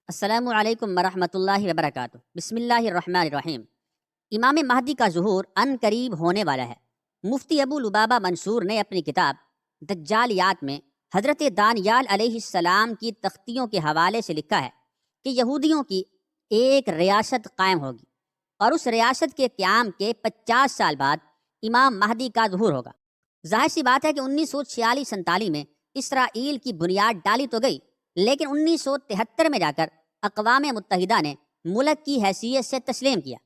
السلام علیکم ورحمۃ اللہ وبرکاتہ۔ بسم اللہ الرحمن الرحیم۔ امام مہدی کا ظہور ان قریب ہونے والا ہے۔ مفتی ابو لبابہ منصور نے اپنی کتاب دجالیات میں حضرت دانیال علیہ السلام کی تختیوں کے حوالے سے لکھا ہے کہ یہودیوں کی ایک ریاست قائم ہوگی اور اس ریاست کے قیام کے 50 سال بعد امام مہدی کا ظہور ہوگا۔ ظاہر سی بات ہے کہ 1946-47 میں اسرائیل کی بنیاد ڈالی تو گئی، لیکن 1973 میں جا کر اقوام متحدہ نے ملک کی حیثیت سے تسلیم کیا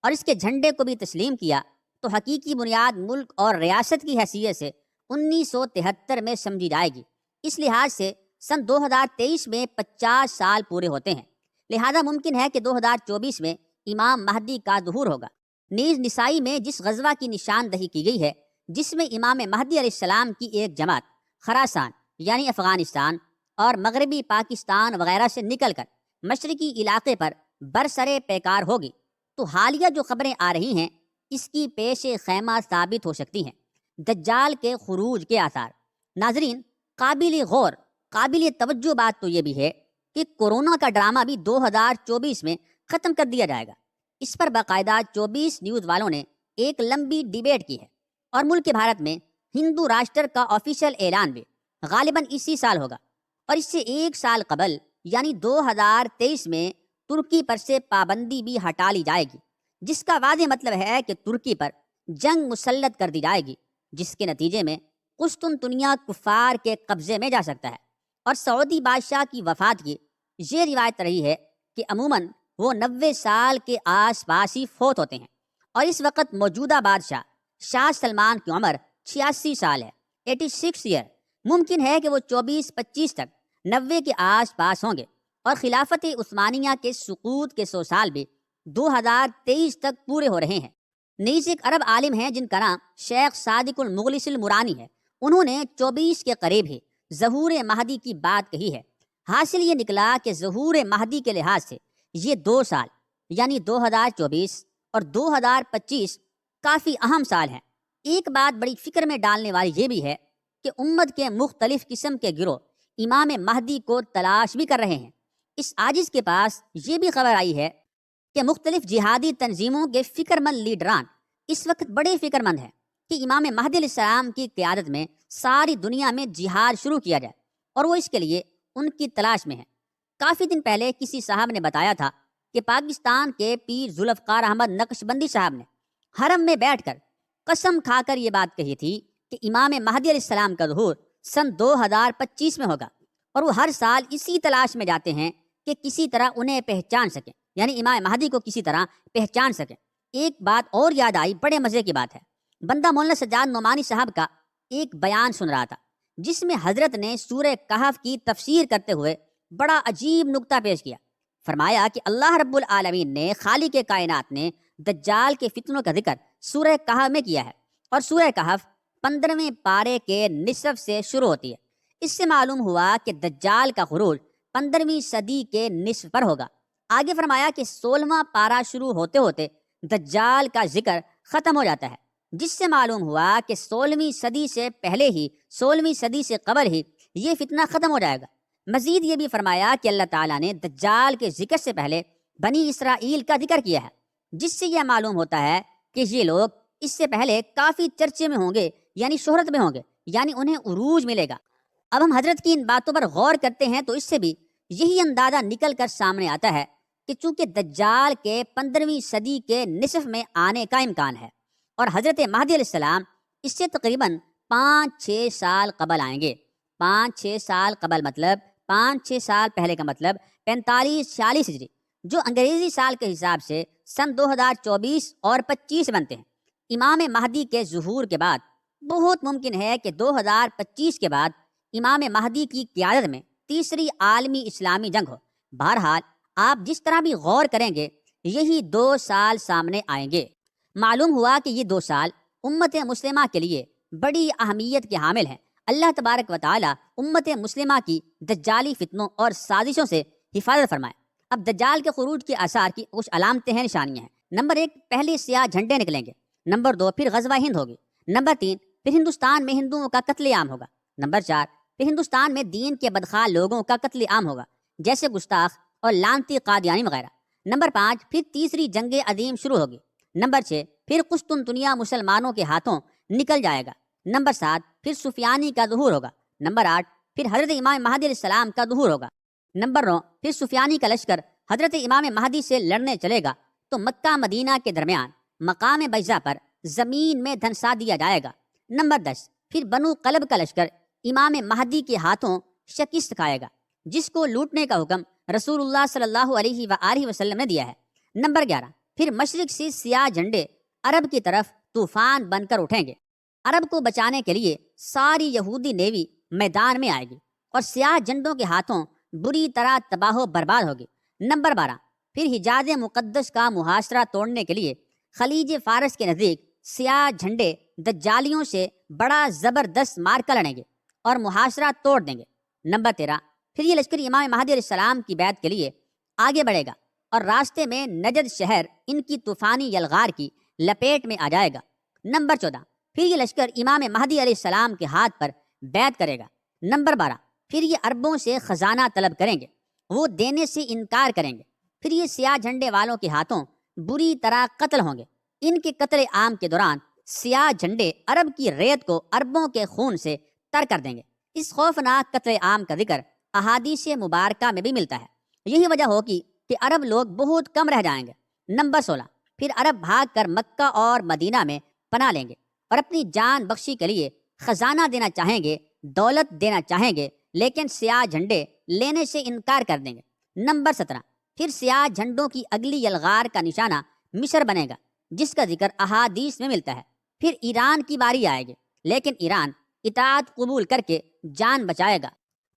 اور اس کے جھنڈے کو بھی تسلیم کیا، تو حقیقی بنیاد ملک اور ریاست کی حیثیت سے 1973 میں سمجھی جائے گی۔ اس لحاظ سے سن 2023 میں 50 سال پورے ہوتے ہیں، لہذا ممکن ہے کہ 2024 میں امام مہدی کا ظہور ہوگا۔ نیز نسائی میں جس غزوہ کی نشاندہی کی گئی ہے، جس میں امام مہدی علیہ السلام کی ایک جماعت خراسان یعنی افغانستان اور مغربی پاکستان وغیرہ سے نکل کر مشرقی علاقے پر برسرے پیکار ہوگی، تو حالیہ جو خبریں آ رہی ہیں اس کی پیش خیمہ ثابت ہو سکتی ہیں دجال کے خروج کے آثار۔ ناظرین، قابل غور قابل توجہ بات تو یہ بھی ہے کہ کورونا کا ڈرامہ بھی 2024 میں ختم کر دیا جائے گا۔ اس پر باقاعدہ 24 نیوز والوں نے ایک لمبی ڈیبیٹ کی ہے، اور ملک بھارت میں ہندو راشٹر کا آفیشیل اعلان بھی غالباً اسی سال ہوگا، اور اس سے ایک سال قبل یعنی 2023 میں ترکی پر سے پابندی بھی ہٹا لی جائے گی، جس کا واضح مطلب ہے کہ ترکی پر جنگ مسلط کر دی جائے گی، جس کے نتیجے میں قسطنطنیہ کفار کے قبضے میں جا سکتا ہے۔ اور سعودی بادشاہ کی وفات کی یہ روایت رہی ہے کہ عموماً وہ 90 سال کے آس پاس ہی فوت ہوتے ہیں، اور اس وقت موجودہ بادشاہ شاہ سلمان کی عمر 86 سال ہے، 86 ایئر۔ ممکن ہے کہ وہ 24-25 تک 90 کے آس پاس ہوں گے، اور خلافت عثمانیہ کے سقوط کے 100 سال بھی 2023 تک پورے ہو رہے ہیں۔ نیز ایک عرب عالم ہیں جن کا نام شیخ صادق المغلث المرانی ہے، انہوں نے 24 کے قریب ہی ظہور مہدی کی بات کہی ہے۔ حاصل یہ نکلا کہ ظہور مہدی کے لحاظ سے یہ 2 سال یعنی 2024 اور 2025 کافی اہم سال ہیں۔ ایک بات بڑی فکر میں ڈالنے والی یہ بھی ہے کہ امت کے مختلف قسم کے گروہ امام مہدی کو تلاش بھی کر رہے ہیں۔ اس عاجز کے پاس یہ بھی خبر آئی ہے کہ مختلف جہادی تنظیموں کے فکر مند لیڈران اس وقت بڑے فکر مند ہیں کہ امام مہدی علیہ السلام کی قیادت میں ساری دنیا میں جہاد شروع کیا جائے، اور وہ اس کے لیے ان کی تلاش میں ہیں۔ کافی دن پہلے کسی صاحب نے بتایا تھا کہ پاکستان کے پیر ذوالفقار احمد نقشبندی صاحب نے حرم میں بیٹھ کر قسم کھا کر یہ بات کہی تھی کہ امام مہدی علیہ السلام کا ظہور سن 2025 میں ہوگا، اور وہ ہر سال اسی تلاش میں جاتے ہیں کہ کسی طرح انہیں پہچان سکیں، یعنی امام مہدی کو کسی طرح پہچان سکیں۔ ایک بات اور یاد آئی، بڑے مزے کی بات ہے۔ بندہ مولانا سجاد نعمانی صاحب کا ایک بیان سن رہا تھا، جس میں حضرت نے سورہ کہف کی تفسیر کرتے ہوئے بڑا عجیب نکتہ پیش کیا۔ فرمایا کہ اللہ رب العالمین نے، خالق کائنات نے، دجال کے فتنوں کا ذکر سورہ کہف میں کیا ہے، اور سورہ کہف 15ویں پارے کے نصف سے شروع ہوتی ہے۔ اس سے معلوم ہوا کہ دجال کا خروج 15ویں صدی کے نصف پر ہوگا۔ آگے فرمایا کہ 16واں پارہ شروع ہوتے ہوتے دجال کا ذکر ختم ہو جاتا ہے، جس سے معلوم ہوا کہ 16ویں صدی سے پہلے ہی، 16ویں صدی سے قبل ہی یہ فتنہ ختم ہو جائے گا۔ مزید یہ بھی فرمایا کہ اللہ تعالیٰ نے دجال کے ذکر سے پہلے بنی اسرائیل کا ذکر کیا ہے، جس سے یہ معلوم ہوتا ہے کہ یہ لوگ اس سے پہلے کافی چرچے میں ہوں گے، یعنی شہرت میں ہوں گے، یعنی انہیں عروج ملے گا۔ اب ہم حضرت کی ان باتوں پر غور کرتے ہیں تو اس سے بھی یہی اندازہ نکل کر سامنے آتا ہے کہ چونکہ دجال کے 15ویں صدی کے نصف میں آنے کا امکان ہے، اور حضرت مہدی علیہ السلام اس سے تقریباً 5-6 سال قبل آئیں گے۔ 5-6 سال قبل مطلب 5-6 سال پہلے کا مطلب 45-46 ہجری، جو انگریزی سال کے حساب سے سن 2024 اور 25 بنتے ہیں۔ امام مہدی کے ظہور کے بعد بہت ممکن ہے کہ 2025 کے بعد امام مہدی کی قیادت میں تیسری عالمی اسلامی جنگ ہو۔ بہرحال آپ جس طرح بھی غور کریں گے، یہی 2 سال سامنے آئیں گے۔ معلوم ہوا کہ یہ 2 سال امت مسلمہ کے لیے بڑی اہمیت کے حامل ہیں۔ اللہ تبارک و تعالی امت مسلمہ کی دجالی فتنوں اور سازشوں سے حفاظت فرمائے۔ اب دجال کے خروج کے آثار کی کچھ علامتیں ہیں، نشانیاں ہیں۔ نمبر 1، پہلے سیاہ جھنڈے نکلیں گے۔ نمبر 2، پھر غزوہ ہند ہوگی۔ نمبر 3، پھر ہندوستان میں ہندوؤں کا قتل عام ہوگا۔ نمبر 4، پھر ہندوستان میں دین کے بدخواہ لوگوں کا قتل عام ہوگا، جیسے گستاخ اور لانتی قادیانی وغیرہ۔ نمبر 5، پھر تیسری جنگ عظیم شروع ہوگی۔ نمبر 6، پھر قسطنطنیہ مسلمانوں کے ہاتھوں نکل جائے گا۔ نمبر 7، پھر سفیانی کا ظہور ہوگا۔ نمبر 8، پھر حضرت امام مہدی علیہ السلام کا ظہور ہوگا۔ نمبر 9، پھر سفیانی کا لشکر حضرت امام مہدی سے لڑنے چلے گا تو مکہ مدینہ کے درمیان مقام بیضا پر زمین میں دھنسا دیا جائے گا۔ نمبر 10، پھر بنو قلب کا لشکر امام مہدی کے ہاتھوں شکست کھائے گا، جس کو لوٹنے کا حکم رسول اللہ صلی اللہ علیہ وآلہ وسلم نے دیا ہے۔ نمبر 11، پھر مشرق سے سیاہ جھنڈے عرب کی طرف طوفان بن کر اٹھیں گے۔ عرب کو بچانے کے لیے ساری یہودی نیوی میدان میں آئے گی اور سیاہ جھنڈوں کے ہاتھوں بری طرح تباہ و برباد ہوگی۔ نمبر 12، پھر حجاز مقدس کا محاصرہ توڑنے کے لیے خلیج فارس کے نزدیک سیاہ جھنڈے دجالیوں سے بڑا زبردست مارکا لڑیں گے اور محاصرہ توڑ دیں گے۔ نمبر 13، پھر یہ لشکر امام مہدی علیہ السلام کی بیعت کے لیے آگے بڑھے گا اور راستے میں نجد شہر ان کی طوفانی یلغار کی لپیٹ میں آ جائے گا۔ نمبر 14، پھر یہ لشکر امام مہدی علیہ السلام کے ہاتھ پر بیعت کرے گا۔ نمبر 12، پھر یہ عربوں سے خزانہ طلب کریں گے، وہ دینے سے انکار کریں گے۔ پھر یہ سیاہ جھنڈے والوں کے ہاتھوں بری طرح قتل ہوں گے۔ ان کے قتل عام کے دوران سیاہ جھنڈے عرب کی ریت کو عربوں کے خون سے تر کر دیں گے۔ اس خوفناک قتل عام کا ذکر احادیث مبارکہ میں بھی ملتا ہے۔ یہی وجہ ہوگی کہ عرب لوگ بہت کم رہ جائیں گے۔ نمبر 16، پھر عرب بھاگ کر مکہ اور مدینہ میں پناہ لیں گے اور اپنی جان بخشی کے لیے خزانہ دینا چاہیں گے، دولت دینا چاہیں گے، لیکن سیاہ جھنڈے لینے سے انکار کر دیں گے۔ نمبر 17، پھر سیاہ جھنڈوں کی اگلی یلغار کا نشانہ مصر بنے گا، جس کا ذکر احادیث میں ملتا ہے۔ پھر ایران کی باری آئے گی، لیکن ایران اطاعت قبول کر کے جان بچائے گا۔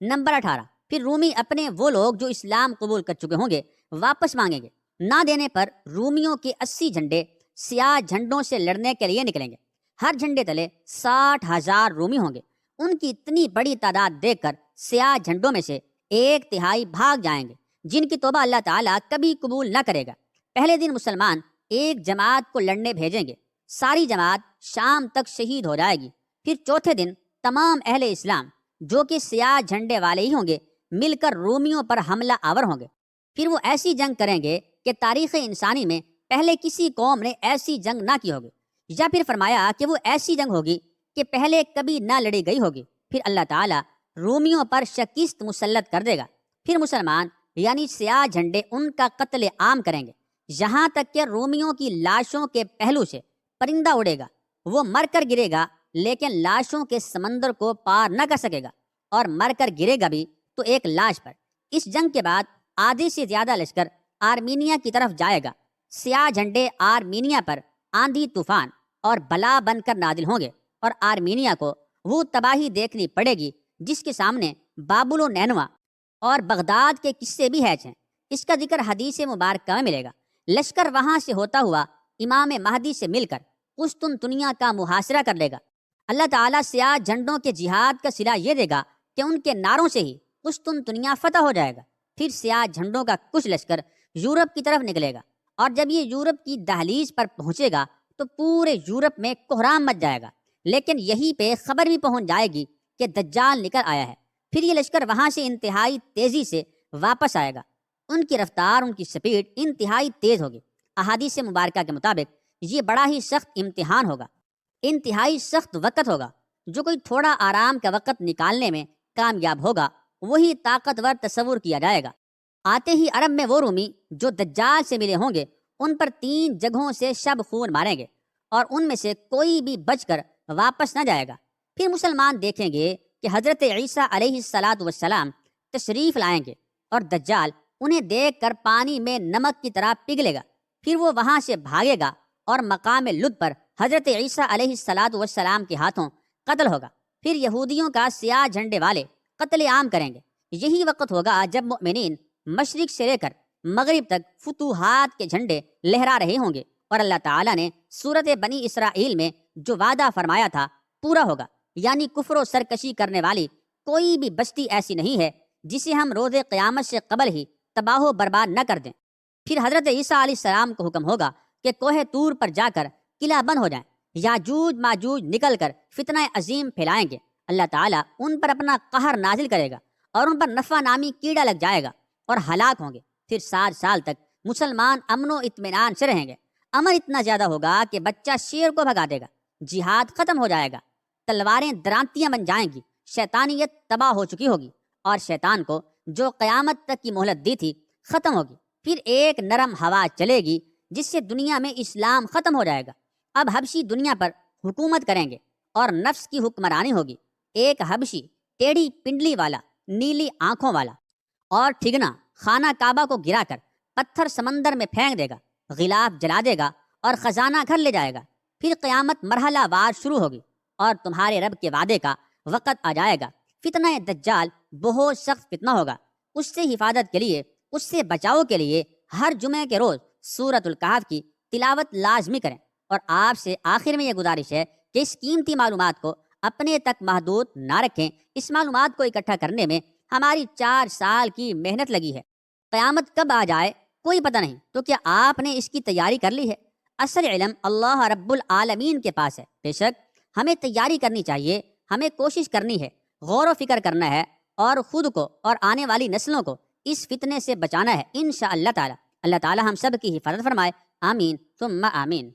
نمبر 18، پھر رومی اپنے وہ لوگ جو اسلام قبول کر چکے ہوں گے واپس مانگیں گے۔ نہ دینے پر رومیوں کے 80 جھنڈے سیاہ جھنڈوں سے لڑنے کے لیے نکلیں گے۔ ہر جھنڈے تلے 60,000 رومی ہوں گے۔ ان کی اتنی بڑی تعداد دیکھ کر سیاہ جھنڈوں میں سے 1/3 بھاگ جائیں گے، جن کی توبہ اللہ تعالیٰ کبھی قبول نہ کرے گا۔ پہلے دن مسلمان ایک جماعت کو لڑنے بھیجیں گے، ساری جماعت شام تک شہید ہو جائے گی۔ پھر چوتھے دن تمام اہل اسلام جو کہ سیاہ جھنڈے والے ہی ہوں گے مل کر رومیوں پر حملہ آور ہوں گے۔ پھر وہ ایسی جنگ کریں گے کہ تاریخ انسانی میں پہلے کسی قوم نے ایسی جنگ نہ کی ہوگی، یا پھر فرمایا کہ وہ ایسی جنگ ہوگی کہ پہلے کبھی نہ لڑی گئی ہوگی۔ پھر اللہ تعالیٰ رومیوں پر شکست مسلط کر دے گا۔ پھر مسلمان یعنی سیاہ جھنڈے ان کا قتل عام کریں گے، یہاں تک کہ رومیوں کی لاشوں کے پہلو سے پرندہ اڑے گا، وہ مر کر گرے گا لیکن لاشوں کے سمندر کو پار نہ کر سکے گا، اور مر کر گرے گا بھی تو ایک لاش پر۔ اس جنگ کے بعد آدھے سے زیادہ لشکر آرمینیا کی طرف جائے گا۔ سیاہ جھنڈے آرمینیا پر آندھی طوفان اور بلا بن کر نازل ہوں گے، اور آرمینیا کو وہ تباہی دیکھنی پڑے گی جس کے سامنے بابل و نینوا اور بغداد کے قصے بھی ہیں۔ اس کا ذکر حدیث مبارکہ میں ملے گا۔ لشکر وہاں سے ہوتا ہوا امام مہدی سے مل کر قسطنطنیہ کا محاصرہ کر لے گا۔ اللہ تعالیٰ سیاہ جھنڈوں کے جہاد کا صلہ یہ دے گا کہ ان کے نعروں سے ہی قسطنطنیہ فتح ہو جائے گا۔ پھر سیاہ جھنڈوں کا کچھ لشکر یورپ کی طرف نکلے گا، اور جب یہ یورپ کی دہلیز پر پہنچے گا تو پورے یورپ میں کوہرام مچ جائے گا، لیکن یہیں پہ خبر بھی پہنچ جائے گی کہ دجال نکل آیا ہے۔ پھر یہ لشکر وہاں سے انتہائی تیزی سے واپس آئے گا۔ ان کی رفتار، ان کی سپیڈ انتہائی تیز ہوگی۔ احادیث مبارکہ کے مطابق یہ بڑا ہی سخت امتحان ہوگا، انتہائی سخت وقت ہوگا۔ جو کوئی تھوڑا آرام کا وقت نکالنے میں کامیاب ہوگا وہی طاقتور تصور کیا جائے گا۔ آتے ہی عرب میں وہ رومی جو دجال سے ملے ہوں گے ان پر 3 جگہوں سے شب خون ماریں گے، اور ان میں سے کوئی بھی بچ کر واپس نہ جائے گا۔ پھر مسلمان دیکھیں گے کہ حضرت عیسیٰ علیہ السلام تشریف لائیں گے، اور دجال انہیں دیکھ کر پانی میں نمک کی طرح پگھلے گا۔ پھر وہ وہاں سے بھاگے گا اور مقام لد پر حضرت عیسیٰ علیہ السلام کے ہاتھوں قتل ہوگا۔ پھر یہودیوں کا سیاہ جھنڈے والے قتل عام کریں گے۔ یہی وقت ہوگا جب مؤمنین مشرق سے لے کر مغرب تک فتوحات کے جھنڈے لہرا رہے ہوں گے، اور اللہ تعالیٰ نے سورۃ بنی اسرائیل میں جو وعدہ فرمایا تھا پورا ہوگا، یعنی کفر و سرکشی کرنے والی کوئی بھی بستی ایسی نہیں ہے جسے ہم روز قیامت سے قبل ہی تباہ و برباد نہ کر دیں۔ پھر حضرت عیسیٰ علیہ السلام کو حکم ہوگا کہ کوہ طور پر جا کر قلعہ بند ہو جائیں۔ یاجوج ماجوج نکل کر فتنہ عظیم پھیلائیں گے۔ اللہ تعالیٰ ان پر اپنا قہر نازل کرے گا اور ان پر نفع نامی کیڑا لگ جائے گا اور ہلاک ہوں گے۔ پھر 60 سال تک مسلمان امن و اطمینان سے رہیں گے۔ امن اتنا زیادہ ہوگا کہ بچہ شیر کو بھگا دے گا، جہاد ختم ہو جائے گا، تلواریں درانتیاں بن جائیں گی، شیطانیت تباہ ہو چکی ہوگی، اور شیطان کو جو قیامت تک کی مہلت دی تھی ختم ہوگی۔ پھر ایک نرم ہوا چلے گی جس سے دنیا میں اسلام ختم ہو جائے گا۔ اب حبشی دنیا پر حکومت کریں گے اور نفس کی حکمرانی ہوگی۔ ایک حبشی ٹیڑھی پنڈلی والا، نیلی آنکھوں والا اور ٹھگنا خانہ کعبہ کو گرا کر پتھر سمندر میں پھینک دے گا، غلاف جلا دے گا اور خزانہ گھر لے جائے گا۔ پھر قیامت مرحلہ وار شروع ہوگی اور تمہارے رب کے وعدے کا وقت آ جائے گا۔ فتنہ دجال بہت سخت فتنہ ہوگا۔ اس سے حفاظت کے لیے، اس سے بچاؤ کے لیے ہر جمعے کے روز سورۃ الکہف کی تلاوت لازمی کریں۔ اور آپ سے آخر میں یہ گزارش ہے کہ اس قیمتی معلومات کو اپنے تک محدود نہ رکھیں۔ اس معلومات کو اکٹھا کرنے میں ہماری 4 سال کی محنت لگی ہے۔ قیامت کب آ جائے کوئی پتہ نہیں، تو کیا آپ نے اس کی تیاری کر لی ہے؟ اصل علم اللہ رب العالمین کے پاس ہے۔ بے شک ہمیں تیاری کرنی چاہیے، ہمیں کوشش کرنی ہے، غور و فکر کرنا ہے اور خود کو اور آنے والی نسلوں کو اس فتنے سے بچانا ہے انشاءاللہ تعالی۔ اللہ تعالی ہم سب کی حفاظت فرمائے، آمین ثم آمین۔